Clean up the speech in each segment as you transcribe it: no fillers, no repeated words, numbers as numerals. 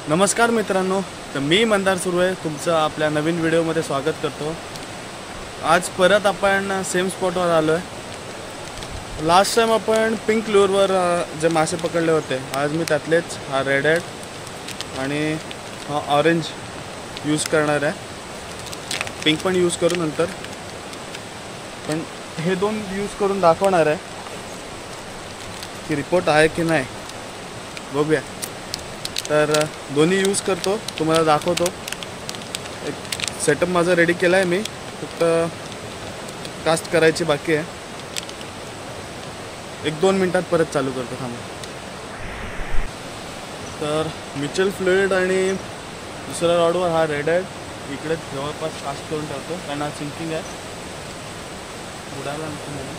नमस्कार मित्रांनो, तर मी मंदार सुर्वे तुमचं आपल्या नवीन व्हिडिओमध्ये स्वागत करतो। आज परत आपण सेम स्पॉटवर आलो आहे। लास्ट टाइम आपण पिंक लूरवर जे मासे पकडले होते, आज मी त्यातलेच हा रेड हेड आणि हा ऑरेंज यूज करणार आहे। पिंक पण यूज करू नंतर, पण हे दोन यूज करून दाखवणार आहे की रिपोर्ट आहे की नाही, बघूया। तर दोन्ही यूज करतो, तुम्हाला दाखवतो। एक सेटअप माझा रेडी केला आहे मी, फक्त कास्ट करायची बाकी आहे। 1-2 मिनिटात परत चालू करतो, थांबा। तर मिचेल फ्लुइड आणि दुसऱ्या रॉडवर हा रेड हेड इकडे जवळपास कास्ट करून ठेवतो, कारण हा सिंकिंग आहे, उडायला नको म्हणून।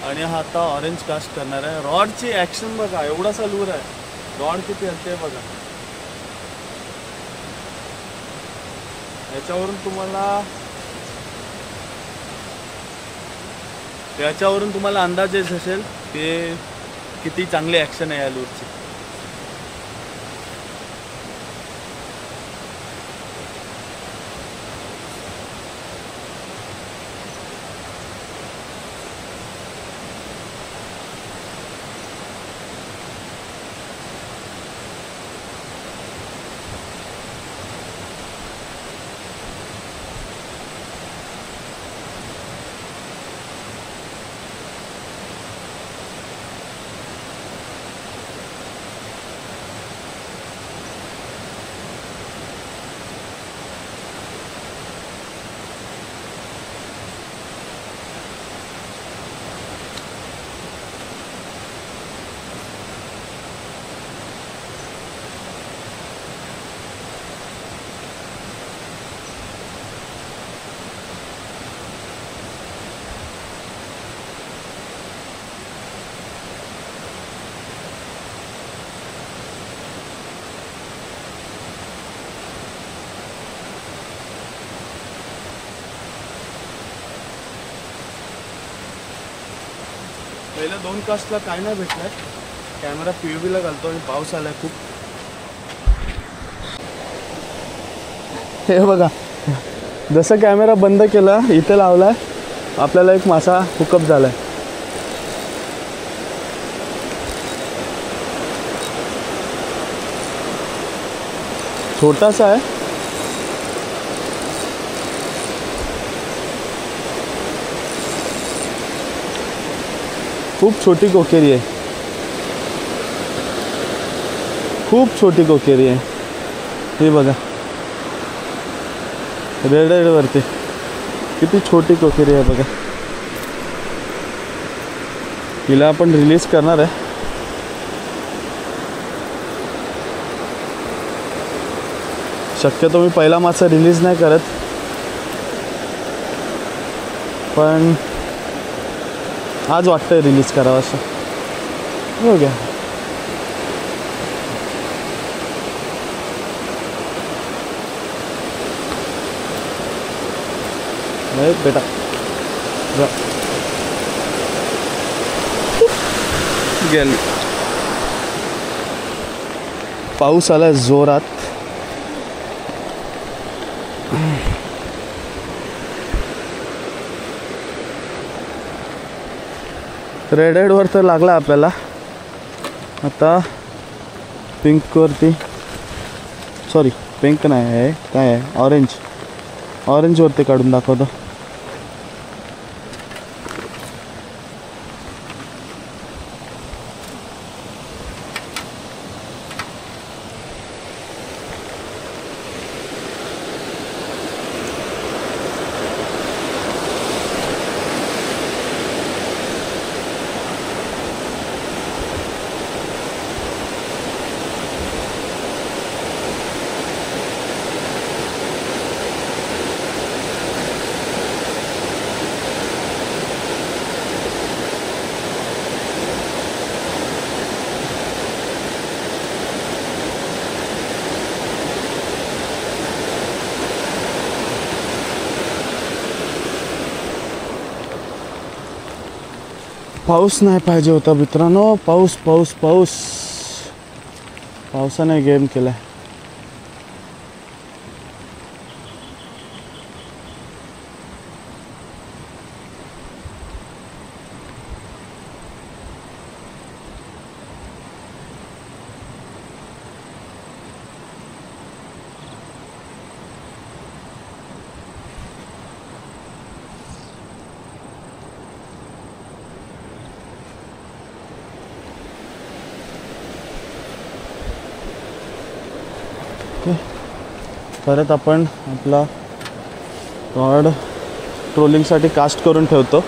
आणि हा आता ऑरेंज कास्ट करणार आहे। रॉडची ॲक्शन बघा, एवढासा लूर आहे, रॉड किती हलते बघा। याच्यावरून तुम्हाला अंदाज येत असेल की किती चांगली ॲक्शन आहे या लूरची। पहिल्या 2 कास्टला काय नाही भेटलंय, कॅमेरा POVला घालतो आणि पाऊस आलाय खूप। हे बघा, जसं कॅमेरा बंद केला, इथे लावलाय, आपल्याला एक मासा हुकअप झालाय। छोटासा आहे, खूप छोटी कोकेरी आहे, खूप छोटी कोकेरी आहे। हे बघा, रेड हेडवरती किती छोटी कोकेरी आहे बघा। हिला आपण रिलीज करणार आहे। शक्यतो मी पहिला मासा रिलीज नाही करत, पण आज वाटतंय रिलीज करावं असं। हो गया, नाही बेटा, गेली। पाऊस आलाय जोरात। रेड हेडवर तर लागला आपल्याला, आता पिंकवरती, सॉरी पिंक नाही आहे, काय आहे, ऑरेंजवरती काढून दाखवतो। पाऊस नाही पाहिजे होता मित्रांनो, पाऊस पाऊस पाऊस. पावसाने गेम केलाय. परत आपण आपला रॉड ट्रोलिंगसाठी कास्ट करून ठेवतो.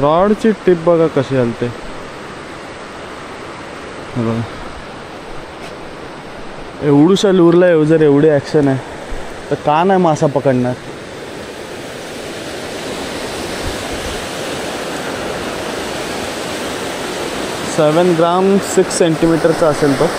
रॉडची टिप बघा कशी हलते. बघा एवढूशा लूरला जर एवढी ॲक्शन आहे तर का नाही मासा पकडणार. सेवन ग्राम 6 सेंटीमीटरचा असेल तो.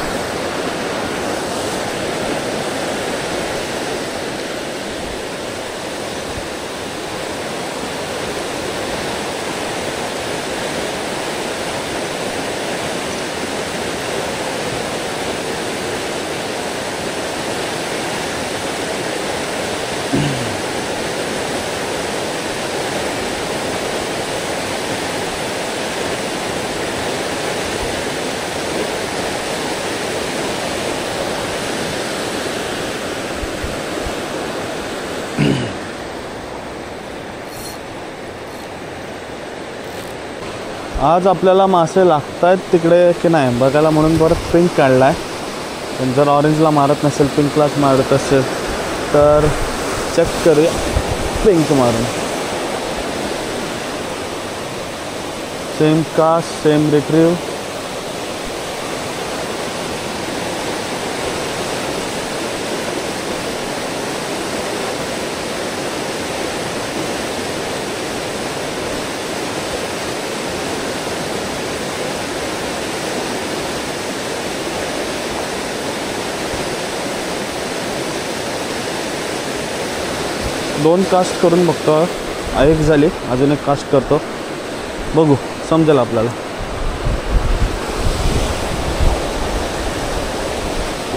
आज आपल्याला मासे लागत आहेत तिकडे की नाही बघायला म्हणून परत पिंक काढला आहे. पण जर ऑरेंजला मारत नसेल पिंकलाच मारत असेल तर चेक करूया pink maroon. Same cast same retrieve. दोन कास्ट करून बघतो. एक झाली अजून एक कास्ट करतो बघू समजेल आपल्याला.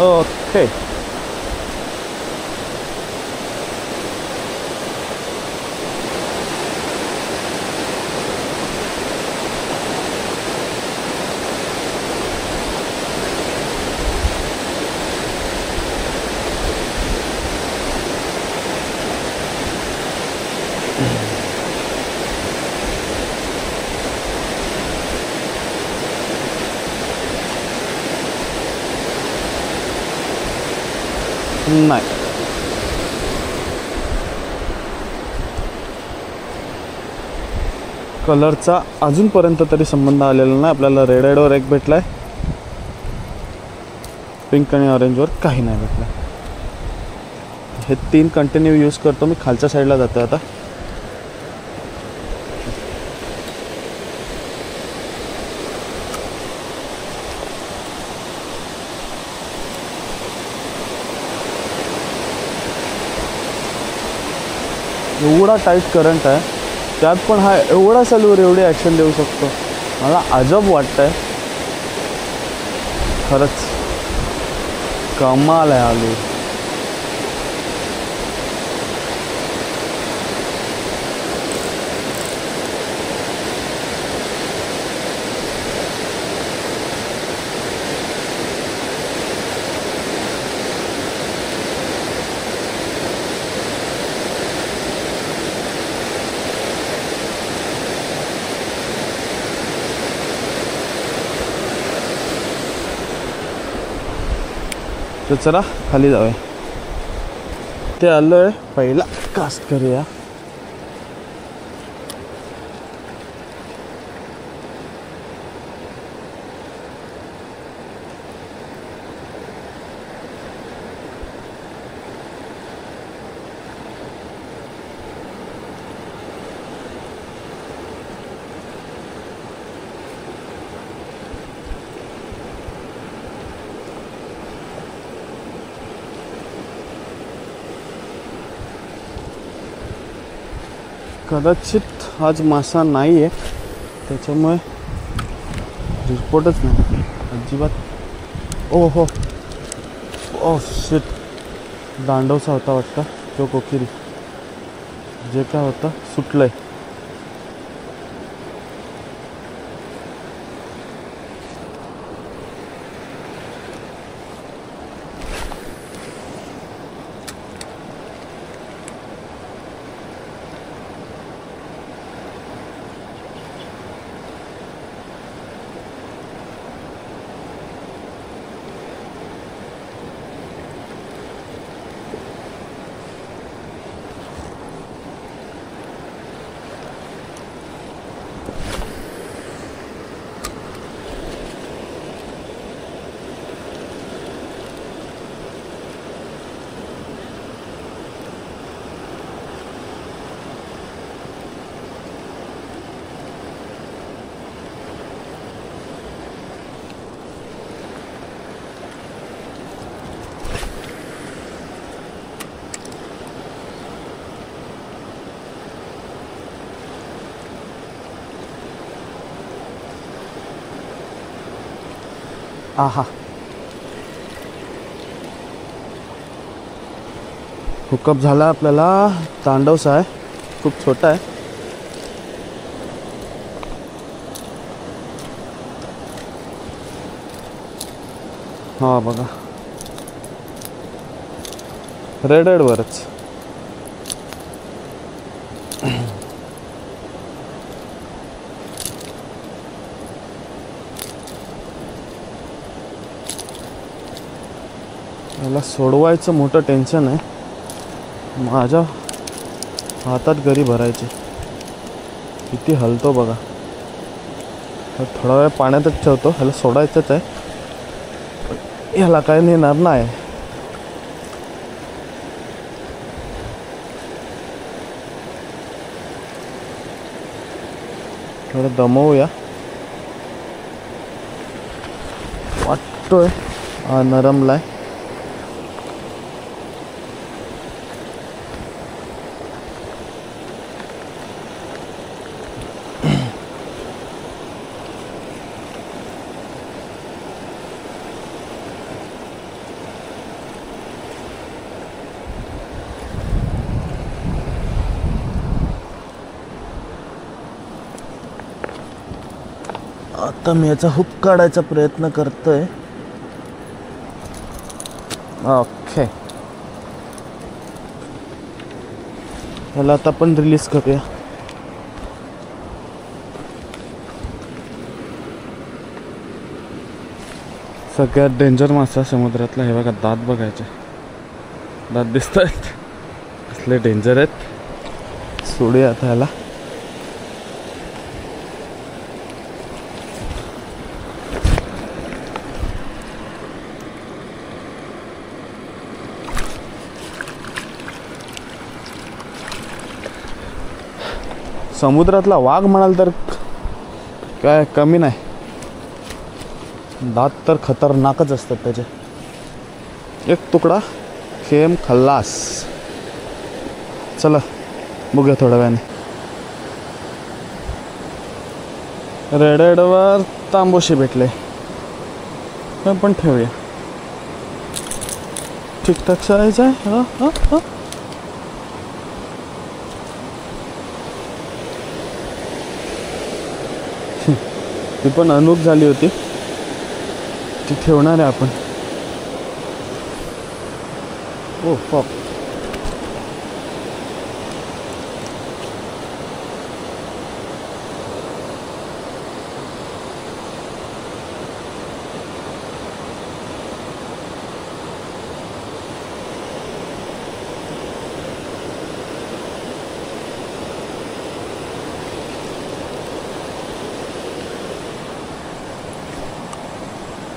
ओके नाही. कलरचा अजूनपर्यंत तरी संबंध आलेला नाही आपल्याला. रेड आयडवर एक भेटलाय, पिंक आणि ऑरेंजवर काही नाही भेटलं. हे 3 कंटिन्यू यूज करतो मी. खालच्या साईडला जातो आता. एवढा टाईट करंट आहे त्यात पण हा एवढा सलूर एवढी ॲक्शन देऊ शकतो. मला अजब वाटतंय खरंच. कमाल आहे आलू. तर चला खाली जाऊया. ते आलो आहे पहिला कास्ट करूया. कदाचित आज मासा नाही आहे, त्याच्यामुळे रिपोर्टच नाही अजिबात. ओ हो, ओ शिट, दांडवसा होता वाटतं तो कोकिरी. जे काय होतं सुटलंय. आहा, हुकअप झाला आपल्याला. तांडवसा आहे, खूप छोटा आहे. हा बघा, रेड वरच. याला सोडवायचं मोठं टेन्शन आहे. माझ्या हातात गरी भरायची. किती हलतो बघा. थोडा वेळ पाण्यातच ठेवतो. ह्याला सोडायचंच आहे, ह्याला काय नेणार नाही. थोडं दमवूया. वाटतोय नरमलाय. आता मी याचा हुक काढायचा प्रयत्न करतोय. ओके, याला आता आपण रिलीज करूया. सगळ्यात डेंजर मासा समुद्रातला. हे बघा, दात बघायचे. दात दिसत आहेत, कसले डेंजर आहेत. सोडूया आता ह्याला. समुद्रातला वाघ म्हणाल तर काय कमी नाही. दात तर खतरनाकच असतात त्याचे. एक तुकडा खेम खल्लास. चला बघूया थोड्या वेळाने. रेडेडवर तांबोशी भेटले, पण ठेवूया. ठीकठाक साईज आहे. हा हा हा, ती पण अनूप झाली होती. ती ठेवणार आहे आपण. ओ फक,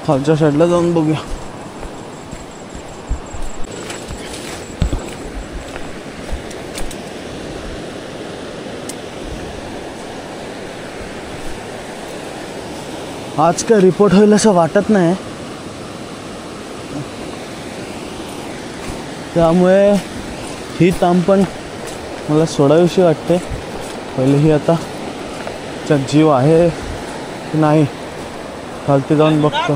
खालच्या साईडला जाऊन बघूया. आज काय रिपोर्ट होईल असं वाटत नाही, त्यामुळे ही ताम पण मला सोडावीशी वाटते. पहिले ही आता त्यात जीव आहे की नाही खालती जाऊन बघतो.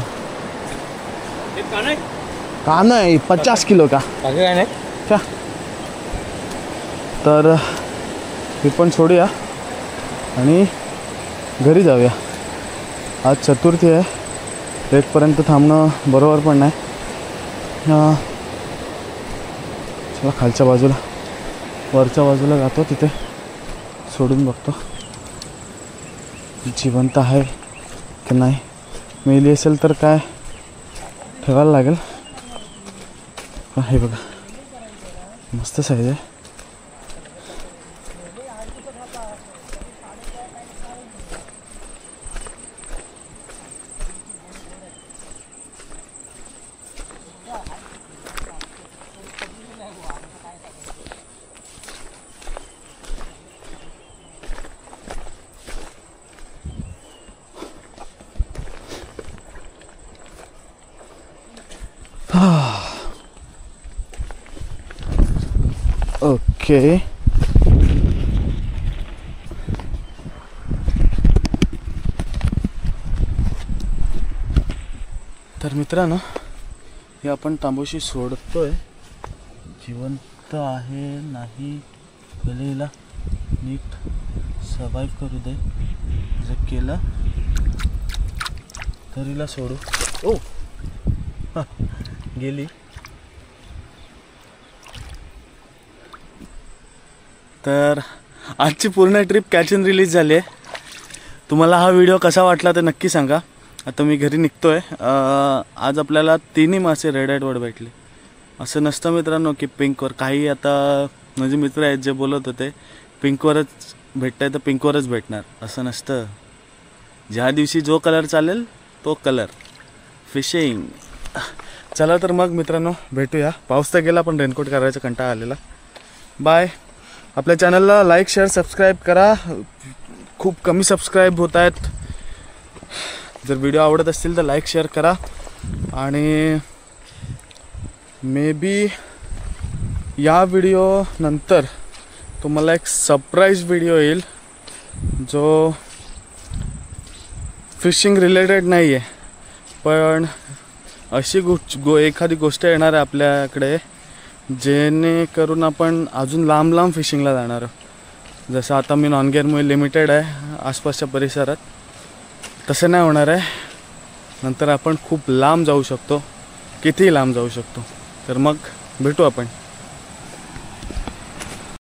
का नाही 50 किलो का क्या. तर हे पण सोडूया आणि घरी जाऊया. आज चतुर्थी आहे, 1 पर्यंत थांबणं बरोबर पण नाही. चला खालच्या बाजूला वरच्या बाजूला जातो, तिथे सोडून बघतो जिवंत आहे की नाही. मेली असेल तर काय ठेवायला लागेल. हे बघा मस्त साईज आहे. ओके तर मित्रांनो, हे आपण तांबूशी सोडतोय. जिवंत आहे नाही पहिले हिला नीट सर्वाइव्ह करू दे. जर केलं तर हिला सोडू. ओ गेली. तर आजची पूर्ण ट्रिप कॅच अँड रिलीज झाली आहे. तुम्हाला हा व्हिडिओ कसा वाटला ते नक्की सांगा. आता मी घरी निघतोय. आज आपल्याला 3 मासे रेड आईडवर भेटले. असं नसतं मित्रांनो की पिंकवर. काही आता माझे मित्र आहेत जे बोलत होते पिंकवरच भेटतंय तर पिंकवरच भेटणार, असं नसतं. ज्या दिवशी जो कलर चालेल तो कलर फिशिंग. चला तर मग मित्रांनो भेटूया. पाऊस तर गेला पण रेनकोट करायचा कंटाळा आलेला. बाय. आपल्या चॅनलला लाईक शेअर सबस्क्राईब करा. खूप कमी सबस्क्राईब होत आहेत. जर व्हिडिओ आवडत असतील तर लाईक शेअर करा. आणि मे बी या व्हिडिओ नंतर तुम्हाला एक सरप्राईज व्हिडिओ येईल जो फिशिंग रिलेटेड नाही आहे, पण अशी एखादी गोष्ट येणार आहे आपल्याकडे जेणेकरून आपण अजून लांब लांब फिशिंगला जाणार. जसं आता मी नॉनगेअरमुळे लिमिटेड आहे आसपासच्या परिसरात, तसं नाही होणार आहे. नंतर आपण खूप लांब जाऊ शकतो, कितीही लांब जाऊ शकतो. तर मग भेटू आपण.